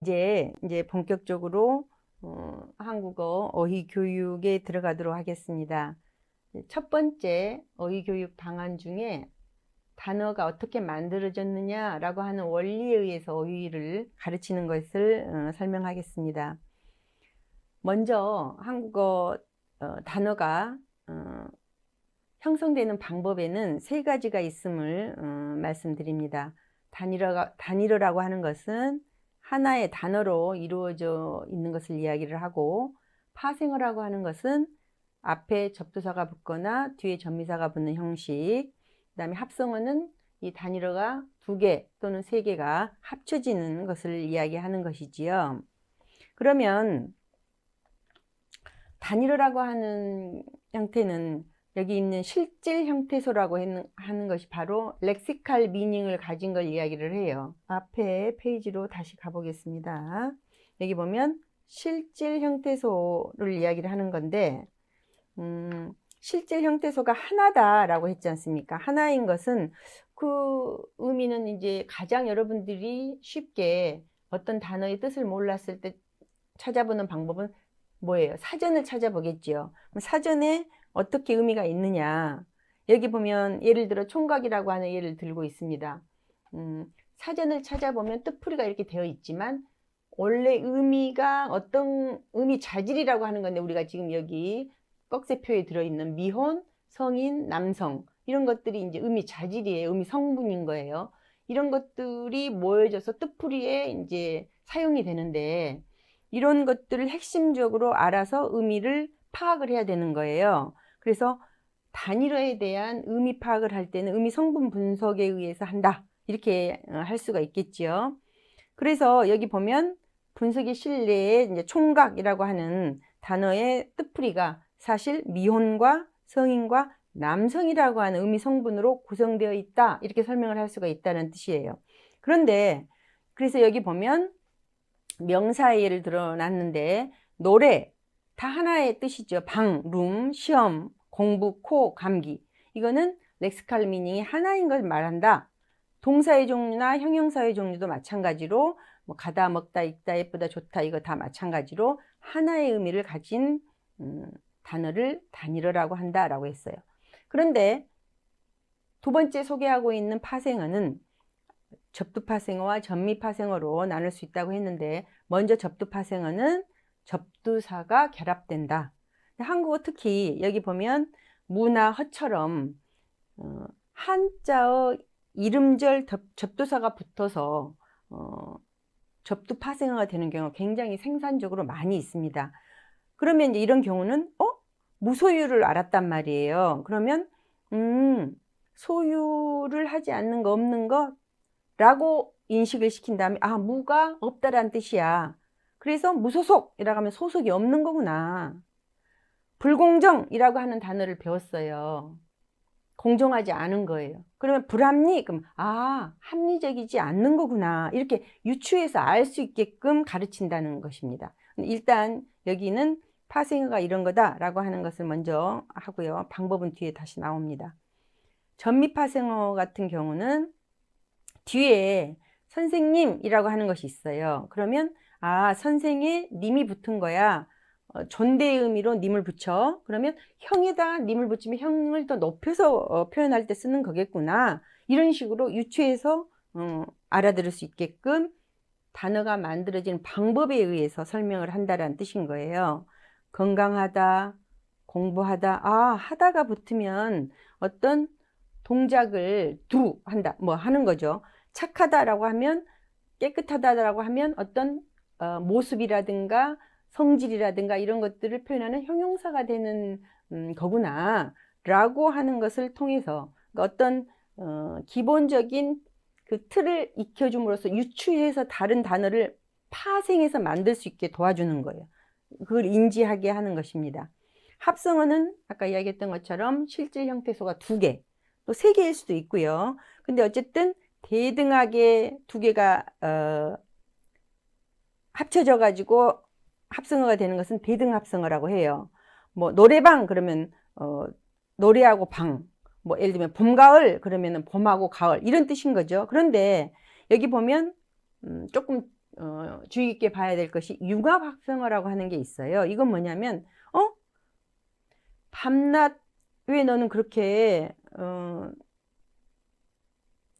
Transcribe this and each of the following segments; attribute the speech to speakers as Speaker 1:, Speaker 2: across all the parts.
Speaker 1: 이제 본격적으로 한국어 어휘 교육에 들어가도록 하겠습니다. 첫 번째 어휘 교육 방안 중에 단어가 어떻게 만들어졌느냐라고 하는 원리에 의해서 어휘를 가르치는 것을 설명하겠습니다. 먼저 한국어 단어가 형성되는 방법에는 세 가지가 있음을 말씀드립니다. 단일어라고 하는 것은 하나의 단어로 이루어져 있는 것을 이야기를 하고, 파생어라고 하는 것은 앞에 접두사가 붙거나 뒤에 전미사가 붙는 형식, 그 다음에 합성어는 이 단일어가 2개 또는 3개가 합쳐지는 것을 이야기하는 것이지요. 그러면 단일어라고 하는 형태는 여기 있는 실질 형태소라고 하는 것이 바로 렉시칼 미닝을 가진 걸 이야기를 해요. 앞에 페이지로 다시 가보겠습니다. 여기 보면 실질 형태소를 이야기를 하는 건데, 실질 형태소가 하나다라고 했지 않습니까? 하나인 것은 그 의미는 이제 가장 여러분들이 쉽게 어떤 단어의 뜻을 몰랐을 때 찾아보는 방법은 뭐예요? 사전을 찾아보겠지요. 사전에 어떻게 의미가 있느냐. 여기 보면 예를 들어 총각이라고 하는 예를 들고 있습니다. 사전을 찾아보면 뜻풀이가 이렇게 되어 있지만 원래 의미가 어떤 의미 자질이라고 하는 건데, 우리가 지금 여기 꺽쇠표에 들어있는 미혼, 성인, 남성 이런 것들이 이제 의미 자질이에요. 의미 성분인 거예요. 이런 것들이 모여져서 뜻풀이에 이제 사용이 되는데, 이런 것들을 핵심적으로 알아서 의미를 파악을 해야 되는 거예요. 그래서 단일어에 대한 의미 파악을 할 때는 의미 성분 분석에 의해서 한다, 이렇게 할 수가 있겠지요. 그래서 여기 보면 분석의 실내에 이제 총각이라고 하는 단어의 뜻풀이가 사실 미혼과 성인과 남성이라고 하는 의미 성분으로 구성되어 있다, 이렇게 설명을 할 수가 있다는 뜻이에요. 그런데 그래서 여기 보면 명사의 예를 들어놨는데, 노래 다 하나의 뜻이죠. 방, 룸, 시험, 공부, 코, 감기. 이거는 렉시칼 미닝이 하나인 걸 말한다. 동사의 종류나 형용사의 종류도 마찬가지로 뭐 가다, 먹다, 읽다, 예쁘다, 좋다, 이거 다 마찬가지로 하나의 의미를 가진 단어를 단일어라고 한다라고 했어요. 그런데 두 번째 소개하고 있는 파생어는 접두파생어와 전미파생어로 나눌 수 있다고 했는데, 먼저 접두파생어는 접두사가 결합된다. 한국어 특히 여기 보면 무나 허처럼 한자어 이름절 접두사가 붙어서 접두파생어가 되는 경우가 굉장히 생산적으로 많이 있습니다. 그러면 이제 이런 경우는 무소유를 알았단 말이에요. 그러면 소유를 하지 않는 거, 없는 거 라고 인식을 시킨 다음에, 무가 없다라는 뜻이야. 그래서 무소속이라고 하면 소속이 없는 거구나. 불공정이라고 하는 단어를 배웠어요. 공정하지 않은 거예요. 그러면 불합리, 그럼 합리적이지 않는 거구나, 이렇게 유추해서 알 수 있게끔 가르친다는 것입니다. 일단 여기는 파생어가 이런 거다라고 하는 것을 먼저 하고요. 방법은 뒤에 다시 나옵니다. 전미파생어 같은 경우는 뒤에 선생님이라고 하는 것이 있어요. 그러면 선생에 님이 붙은 거야. 존대의 의미로 님을 붙여. 그러면 형에다 님을 붙이면 형을 더 높여서 표현할 때 쓰는 거겠구나, 이런 식으로 유추해서 알아들을 수 있게끔 단어가 만들어지는 방법에 의해서 설명을 한다라는 뜻인 거예요. 건강하다, 공부하다, 하다가 붙으면 어떤 동작을 한다, 뭐 하는 거죠. 착하다라고 하면, 깨끗하다라고 하면 어떤 모습이라든가 성질이라든가 이런 것들을 표현하는 형용사가 되는 거구나 라고 하는 것을 통해서 어떤 기본적인 그 틀을 익혀줌으로써 유추해서 다른 단어를 파생해서 만들 수 있게 도와주는 거예요. 그걸 인지하게 하는 것입니다. 합성어는 아까 이야기했던 것처럼 실질 형태소가 2개, 또 3개일 수도 있고요. 근데 어쨌든 대등하게 2개가 합쳐져 가지고 합성어가 되는 것은 대등합성어라고 해요. 뭐 노래방 그러면 노래하고 방, 뭐 예를 들면 봄, 가을 그러면은 봄하고 가을, 이런 뜻인 거죠. 그런데 여기 보면 조금 주의 깊게 봐야 될 것이 융합 합성어라고 하는 게 있어요. 이건 뭐냐면 밤낮 왜 너는 그렇게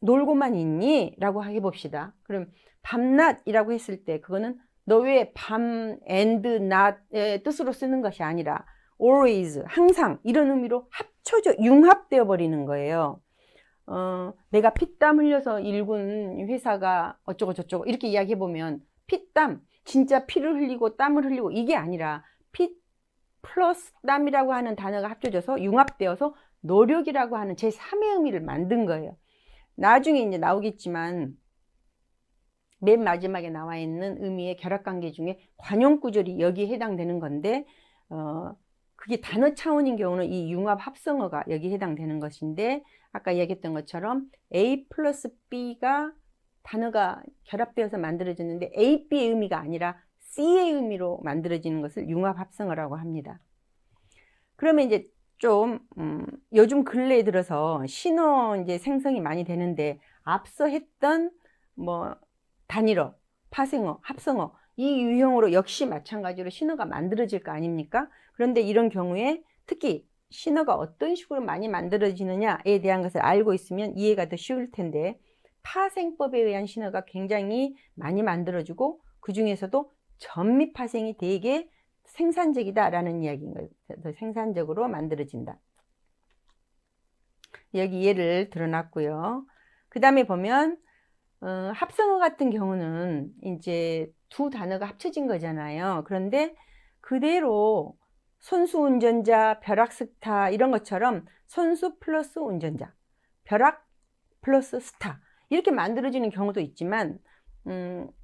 Speaker 1: 놀고만 있니? 라고 해봅시다. 그럼 밤낮이라고 했을 때 그거는 너 왜 밤 and not의 뜻으로 쓰는 것이 아니라 always, 항상 이런 의미로 합쳐져 융합되어 버리는 거예요. 내가 피땀 흘려서 일군 회사가 어쩌고 저쩌고 이렇게 이야기해 보면 피땀, 진짜 피를 흘리고 땀을 흘리고 이게 아니라 피 플러스 땀이라고 하는 단어가 합쳐져서 융합되어서 노력이라고 하는 제3의 의미를 만든 거예요. 나중에 이제 나오겠지만 맨 마지막에 나와 있는 의미의 결합관계 중에 관용구절이 여기에 해당되는 건데 그게 단어 차원인 경우는 이 융합 합성어가 여기에 해당되는 것인데 아까 얘기했던 것처럼 A 플러스 B가 단어가 결합되어서 만들어졌는데 A, B의 의미가 아니라 C의 의미로 만들어지는 것을 융합 합성어라고 합니다. 그러면 이제 좀 요즘 근래에 들어서 신어 이제 생성이 많이 되는데 앞서 했던 뭐 단일어, 파생어, 합성어 이 유형으로 역시 마찬가지로 신어가 만들어질 거 아닙니까? 그런데 이런 경우에 특히 신어가 어떤 식으로 많이 만들어지느냐에 대한 것을 알고 있으면 이해가 더 쉬울 텐데 파생법에 의한 신어가 굉장히 많이 만들어지고 그 중에서도 전미 파생이 되게 생산적이다라는 이야기인 거예요. 더 생산적으로 만들어진다. 여기 예를 들어놨고요. 그 다음에 보면 합성어 같은 경우는 이제 두 단어가 합쳐진 거잖아요. 그런데 그대로 선수 운전자, 벼락 스타 이런 것처럼 선수 플러스 운전자, 벼락 플러스 스타 이렇게 만들어지는 경우도 있지만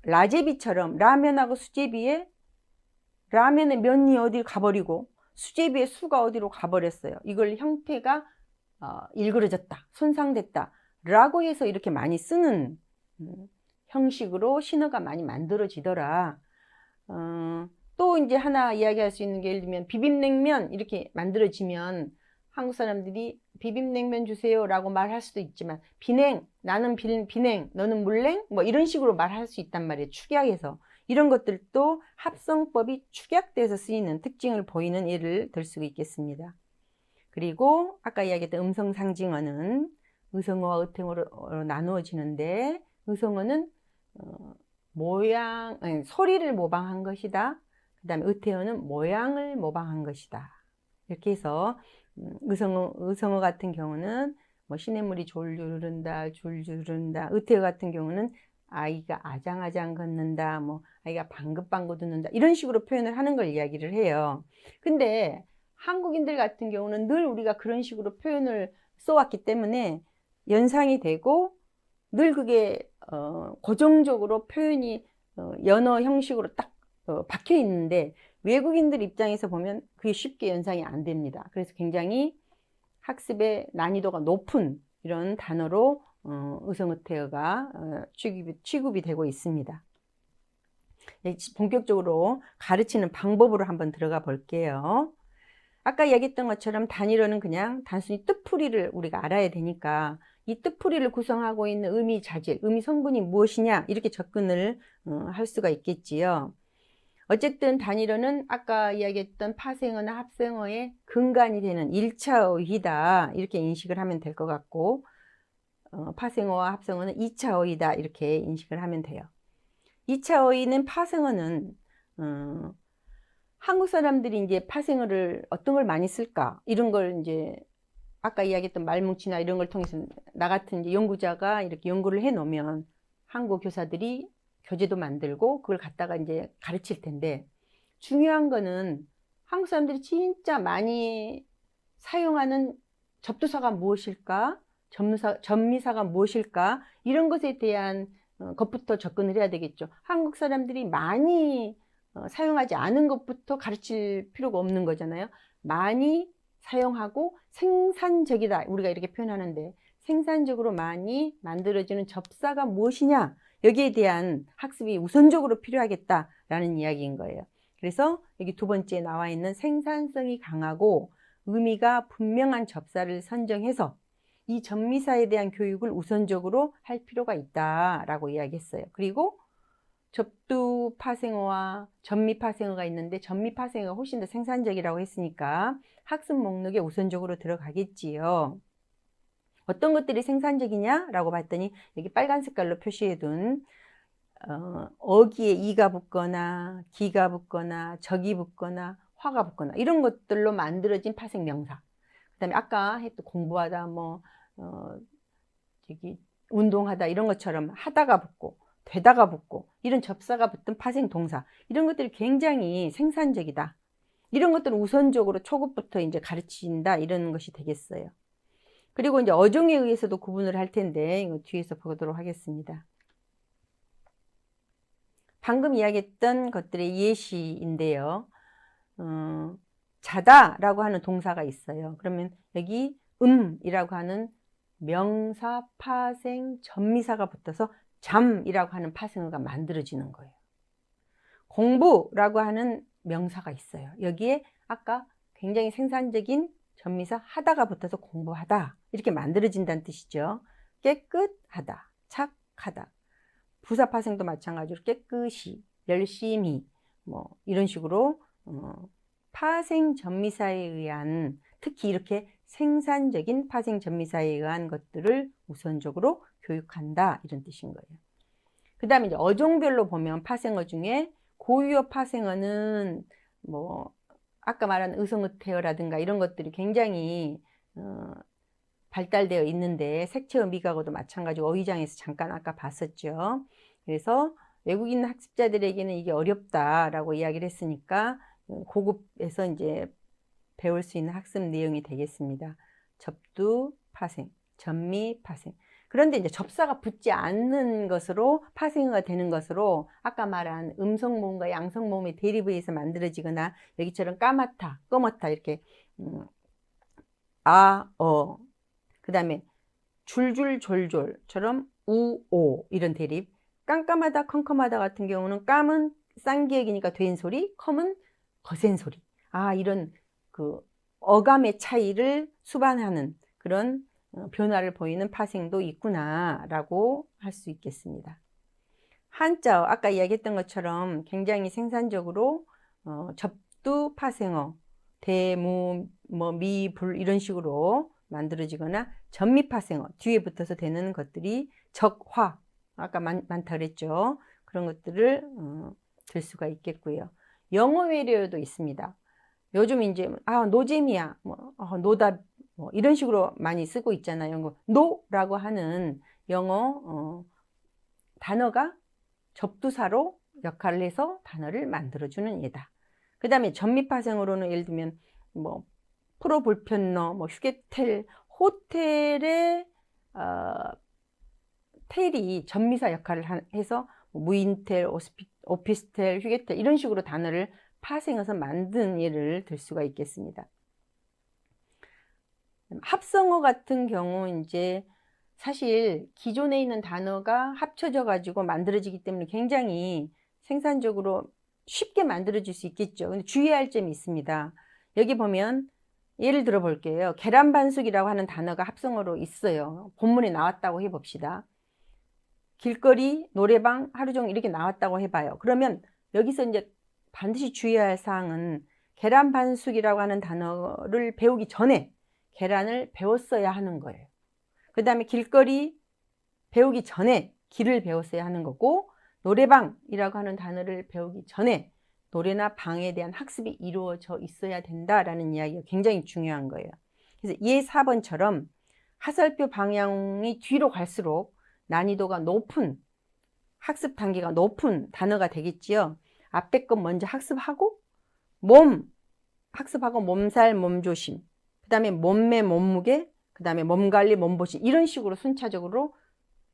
Speaker 1: 라제비처럼 라면하고 수제비에 라면의 면이 어디 가버리고 수제비의 수가 어디로 가버렸어요. 이걸 형태가 일그러졌다, 손상됐다 라고 해서 이렇게 많이 쓰는 형식으로 신어가 많이 만들어지더라. 또 이제 하나 이야기할 수 있는 게 예를 들면 비빔냉면 이렇게 만들어지면 한국 사람들이 비빔냉면 주세요 라고 말할 수도 있지만 비냉, 나는 비냉, 너는 물냉 뭐 이런 식으로 말할 수 있단 말이에요. 축약해서. 이런 것들도 합성법이 축약돼서 쓰이는 특징을 보이는 예를 들 수 있겠습니다. 그리고 아까 이야기했던 음성상징어는 의성어와 의태어로 나누어지는데 의성어는 소리를 모방한 것이다. 그 다음에 의태어는 모양을 모방한 것이다. 이렇게 해서 의성어 같은 경우는 뭐 시냇물이 졸졸 흐른다, 줄줄 흐른다. 의태어 같은 경우는 아이가 아장아장 걷는다, 뭐 아이가 방긋방긋 웃는다 이런 식으로 표현을 하는 걸 이야기를 해요. 근데 한국인들 같은 경우는 늘 우리가 그런 식으로 표현을 써왔기 때문에 연상이 되고 늘 그게 고정적으로 표현이 연어 형식으로 딱 박혀 있는데 외국인들 입장에서 보면 그게 쉽게 연상이 안 됩니다. 그래서 굉장히 학습의 난이도가 높은 이런 단어로 의성어태어가 취급이 되고 있습니다. 본격적으로 가르치는 방법으로 한번 들어가 볼게요. 아까 얘기했던 것처럼 단일어는 그냥 단순히 뜻풀이를 우리가 알아야 되니까 이 뜻풀이를 구성하고 있는 의미 자질, 의미 성분이 무엇이냐 이렇게 접근을 할 수가 있겠지요. 어쨌든 단일어는 아까 이야기했던 파생어나 합성어의 근간이 되는 1차 어휘다 이렇게 인식을 하면 될 것 같고 파생어와 합성어는 2차 어휘다 이렇게 인식을 하면 돼요. 2차 어휘는 파생어는 한국 사람들이 이제 파생어를 어떤 걸 많이 쓸까 이런 걸 이제 아까 이야기했던 말뭉치나 이런 걸 통해서 나 같은 이제 연구자가 이렇게 연구를 해 놓으면 한국 교사들이 교재도 만들고 그걸 갖다가 이제 가르칠 텐데 중요한 거는 한국 사람들이 진짜 많이 사용하는 접두사가 무엇일까? 접미사가 무엇일까? 이런 것에 대한 것부터 접근을 해야 되겠죠. 한국 사람들이 많이 사용하지 않은 것부터 가르칠 필요가 없는 거잖아요. 많이 사용하고 생산적이다. 우리가 이렇게 표현하는데 생산적으로 많이 만들어지는 접사가 무엇이냐? 여기에 대한 학습이 우선적으로 필요하겠다라는 이야기인 거예요. 그래서 여기 두 번째에 나와 있는 생산성이 강하고 의미가 분명한 접사를 선정해서 이 접미사에 대한 교육을 우선적으로 할 필요가 있다라고 이야기했어요. 그리고 접두 파생어와 전미 파생어가 있는데 전미 파생어가 훨씬 더 생산적이라고 했으니까 학습 목록에 우선적으로 들어가겠지요. 어떤 것들이 생산적이냐라고 봤더니 여기 빨간 색깔로 표시해둔 어기에 이가 붙거나 기가 붙거나 적이 붙거나 화가 붙거나 이런 것들로 만들어진 파생 명사. 그 다음에 아까 했던 공부하다 저기 운동하다 이런 것처럼 하다가 붙고 되다가 붙고 이런 접사가 붙은 파생 동사 이런 것들이 굉장히 생산적이다. 이런 것들을 우선적으로 초급부터 이제 가르친다 이런 것이 되겠어요. 그리고 이제 어종에 의해서도 구분을 할 텐데 이거 뒤에서 보도록 하겠습니다. 방금 이야기했던 것들의 예시인데요. 자다라고 하는 동사가 있어요. 그러면 여기 이라고 하는 명사, 파생, 전미사가 붙어서 잠이라고 하는 파생어가 만들어지는 거예요. 공부라고 하는 명사가 있어요. 여기에 아까 굉장히 생산적인 전미사 하다가 붙어서 공부하다 이렇게 만들어진다는 뜻이죠. 깨끗하다, 착하다. 부사 파생도 마찬가지로 깨끗이, 열심히 뭐 이런 식으로 파생 전미사에 의한 특히 이렇게 생산적인 파생 전미사에 의한 것들을 우선적으로 교육한다 이런 뜻인 거예요. 그 다음에 이제 어종별로 보면 파생어 중에 고유어 파생어는 뭐 아까 말한 의성의태어라든가 이런 것들이 굉장히 발달되어 있는데 색채어 미각어도 마찬가지고 어휘장에서 잠깐 아까 봤었죠. 그래서 외국인 학습자들에게는 이게 어렵다라고 이야기를 했으니까 고급에서 이제 배울 수 있는 학습 내용이 되겠습니다. 접두 파생, 전미 파생. 그런데 이제 접사가 붙지 않는 것으로 파생어가 되는 것으로 아까 말한 음성 모음과 양성 모음의 대립에 의해서 만들어지거나 여기처럼 까맣다, 검었다 이렇게 그 다음에 줄줄 졸졸처럼 우오 이런 대립. 깜깜하다 컴컴하다 같은 경우는 깜은 쌍기역이니까 된 소리, 컴은 거센 소리. 이런 그 어감의 차이를 수반하는 그런 변화를 보이는 파생도 있구나라고 할 수 있겠습니다. 한자어 아까 이야기했던 것처럼 굉장히 생산적으로 접두 파생어 대무 미 불 이런 식으로 만들어지거나 전미 파생어 뒤에 붙어서 되는 것들이 적화 아까 많다 그랬죠. 그런 것들을 들 수가 있겠고요. 영어 외래어도 있습니다. 요즘 이제 노잼이야 노답 이런 식으로 많이 쓰고 있잖아요. 노라고 하는 영어 단어가 접두사로 역할을 해서 단어를 만들어주는 예다. 그 다음에 전미파생어로는 예를 들면 뭐 프로볼편너, 휴게텔, 호텔의 텔이 전미사 역할을 해서 무인텔, 오피스텔, 휴게텔 이런 식으로 단어를 파생해서 만든 예를 들 수가 있겠습니다. 합성어 같은 경우 이제 사실 기존에 있는 단어가 합쳐져 가지고 만들어지기 때문에 굉장히 생산적으로 쉽게 만들어질 수 있겠죠. 근데 주의해야 할 점이 있습니다. 여기 보면 예를 들어 볼게요. 계란반숙이라고 하는 단어가 합성어로 있어요. 본문에 나왔다고 해봅시다. 길거리, 노래방, 하루종일 이렇게 나왔다고 해봐요. 그러면 여기서 이제 반드시 주의해야 할 사항은 계란반숙이라고 하는 단어를 배우기 전에 계란을 배웠어야 하는 거예요. 그 다음에 길거리 배우기 전에 길을 배웠어야 하는 거고 노래방이라고 하는 단어를 배우기 전에 노래나 방에 대한 학습이 이루어져 있어야 된다라는 이야기가 굉장히 중요한 거예요. 그래서 예 4번처럼 하살표 방향이 뒤로 갈수록 난이도가 높은 학습 단계가 높은 단어가 되겠지요. 앞에 것 먼저 학습하고 학습하고 몸살, 몸조심 그 다음에 몸매, 몸무게 그 다음에 몸관리, 몸보신 이런 식으로 순차적으로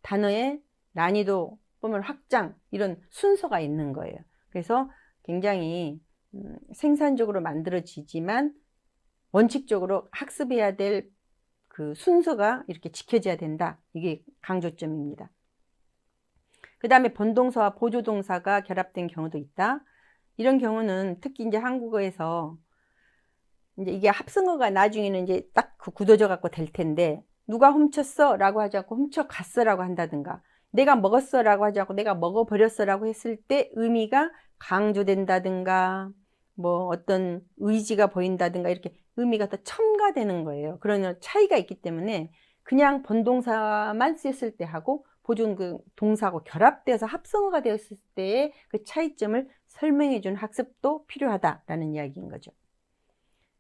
Speaker 1: 단어의 난이도 또는 확장 이런 순서가 있는 거예요. 그래서 굉장히 생산적으로 만들어지지만 원칙적으로 학습해야 될 그 순서가 이렇게 지켜져야 된다. 이게 강조점입니다. 그 다음에 본동사와 보조동사가 결합된 경우도 있다. 이런 경우는 특히 이제 한국어에서 이제 이게 합성어가 나중에는 이제 딱 그 굳어져 갖고 될 텐데 누가 훔쳤어? 라고 하지 않고 훔쳐갔어? 라고 한다든가 내가 먹었어라고 하지 않고 내가 먹어버렸어라고 했을 때 의미가 강조된다든가 뭐 어떤 의지가 보인다든가 이렇게 의미가 더 첨가되는 거예요. 그런 차이가 있기 때문에 그냥 본동사만 쓰였을 때 하고 보존 그 동사하고 결합돼서 합성어가 되었을 때의 그 차이점을 설명해 준 학습도 필요하다라는 이야기인 거죠.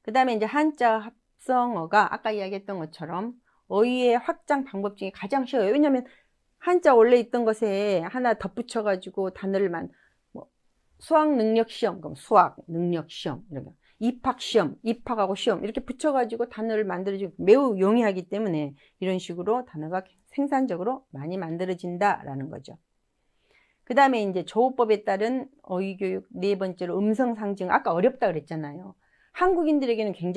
Speaker 1: 그 다음에 이제 한자 합성어가 아까 이야기했던 것처럼 어휘의 확장 방법 중에 가장 쉬워요. 왜냐하면 한자 원래 있던 것에 하나 덧붙여 가지고 단어를 뭐 수학 능력 시험, 그럼 수학 능력 시험, 이렇게 입학 시험, 입학하고 시험 이렇게 붙여 가지고 단어를 만들어주고 매우 용이하기 때문에 이런 식으로 단어가 생산적으로 많이 만들어진다라는 거죠. 그 다음에 이제 조어법에 따른 어휘교육 네 번째로 음성 상징. 아까 어렵다 그랬잖아요. 한국인들에게는 굉장히